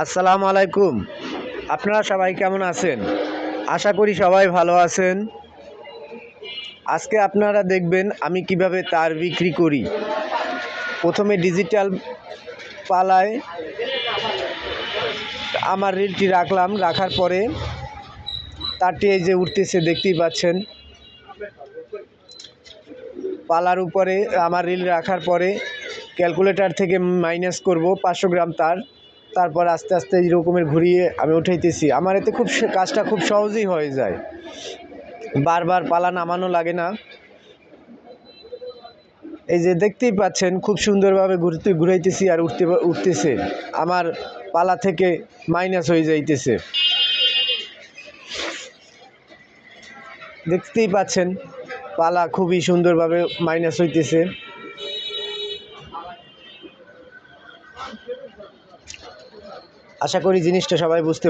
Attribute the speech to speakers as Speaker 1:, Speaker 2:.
Speaker 1: আসসালামু আলাইকুম। আপনারা সবাই কেমন আছেন? আশা করি সবাই ভালো আছেন। আজকে আপনারা দেখবেন আমি কিভাবে তার বিক্রি করি। প্রথমে ডিজিটাল পালায় আমার রিলটি রাখলাম, রাখার পরে তারটি এই যে উঠতেছে, দেখতেই পাচ্ছেন। পালার উপরে আমার রিল রাখার পরে ক্যালকুলেটর থেকে মাইনাস করব 500 গ্রাম তার, তারপর আস্তে আস্তে এই রকমের ঘুরিয়ে আমি উঠাইতেছি। আমার এতে খুব কাজটা খুব সহজেই হয়ে যায়, বারবার পালা নামানো লাগে না। এই যে দেখতেই পাচ্ছেন খুব সুন্দরভাবে ঘুরাইতেছি আর উঠতেছে, আমার পালা থেকে মাইনাস হয়ে যাইতেছে। দেখতেই পাচ্ছেন পালা খুবই সুন্দরভাবে মাইনাস হইতেছে। আশা করি জিনিসটা সবাই বুঝতে